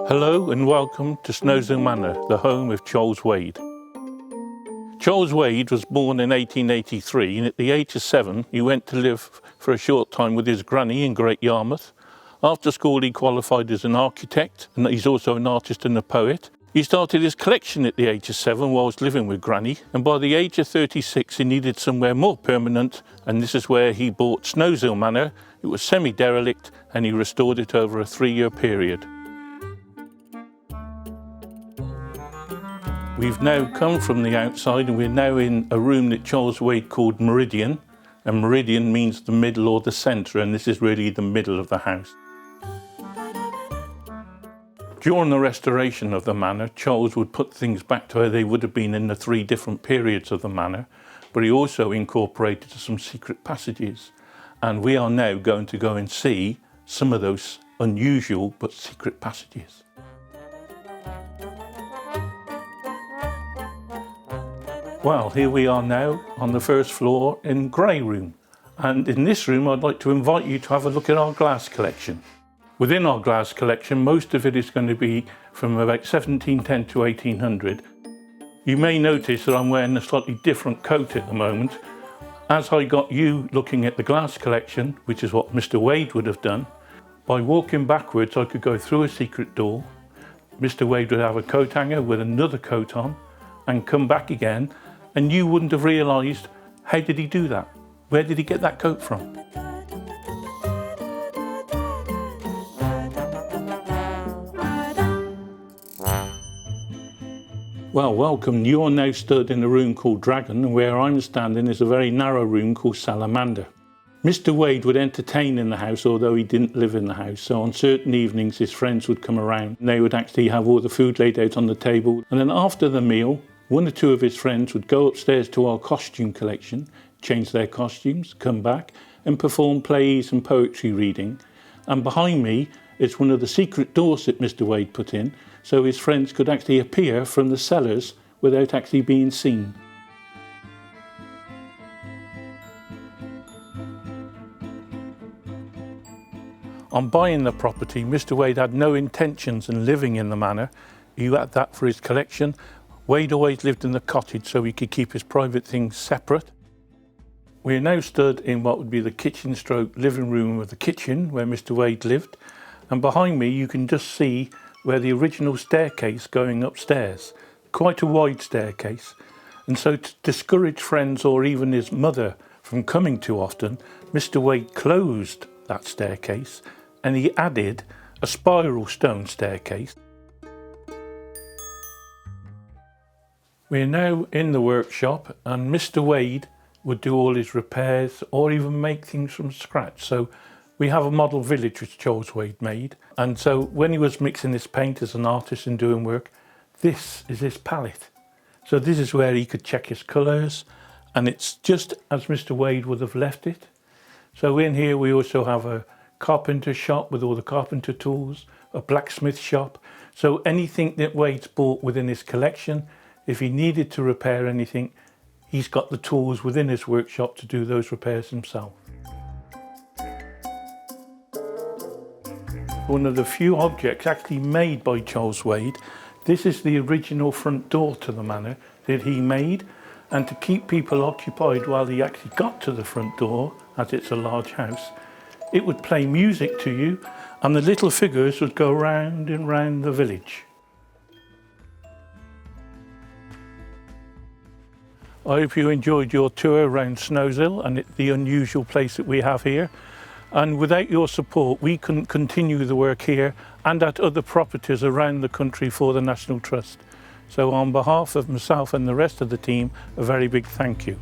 Hello and welcome to Snowshill Manor, the home of Charles Wade. Charles Wade was born in 1883 and at the age of 7 he went to live for a short time with his granny in Great Yarmouth. After school he qualified as an architect and he's also an artist and a poet. He started his collection at the age of 7 whilst living with granny, and by the age of 36 he needed somewhere more permanent, and this is where he bought Snowshill Manor. It was semi-derelict and he restored it over a 3-year period. We've now come from the outside and we're now in a room that Charles Wade called Meridian, and Meridian means the middle or the centre, and this is really the middle of the house. During the restoration of the manor, Charles would put things back to where they would have been in the 3 different periods of the manor, but he also incorporated some secret passages, and we are now going to go and see some of those unusual but secret passages. Well, here we are now on the first floor in Grey Room, and in this room I'd like to invite you to have a look at our glass collection. Within our glass collection, most of it is going to be from about 1710 to 1800. You may notice that I'm wearing a slightly different coat at the moment. As I got you looking at the glass collection, which is what Mr. Wade would have done, by walking backwards I could go through a secret door. Mr. Wade would have a coat hanger with another coat on and come back again, and you wouldn't have realised, how did he do that? Where did he get that coat from? Well, welcome. You're now stood in a room called Dragon, and where I'm standing is a very narrow room called Salamander. Mr. Wade would entertain in the house, although he didn't live in the house, so on certain evenings his friends would come around and they would actually have all the food laid out on the table, and then after the meal 1 or 2 of his friends would go upstairs to our costume collection, change their costumes, come back and perform plays and poetry reading. And behind me is one of the secret doors that Mr. Wade put in, so his friends could actually appear from the cellars without actually being seen. On buying the property, Mr. Wade had no intentions in living in the manor. He had that for his collection. Wade always lived in the cottage so he could keep his private things separate. We are now stood in what would be the kitchen stroke living room of the kitchen where Mr. Wade lived, and behind me you can just see where the original staircase going upstairs, quite a wide staircase, and so to discourage friends or even his mother from coming too often, Mr. Wade closed that staircase and he added a spiral stone staircase. We're now in the workshop and Mr. Wade would do all his repairs or even make things from scratch. So we have a model village which Charles Wade made, and so when he was mixing his paint as an artist and doing work, this is his palette. So this is where he could check his colours, and it's just as Mr. Wade would have left it. So in here we also have a carpenter shop with all the carpenter tools, a blacksmith shop. So anything that Wade's bought within his collection, if he needed to repair anything, he's got the tools within his workshop to do those repairs himself. One of the few objects actually made by Charles Wade, this is the original front door to the manor that he made, and to keep people occupied while he actually got to the front door, as it's a large house, it would play music to you and the little figures would go round and round the village. I hope you enjoyed your tour around Snowshill and the unusual place that we have here. And without your support, we couldn't continue the work here and at other properties around the country for the National Trust. So on behalf of myself and the rest of the team, a very big thank you.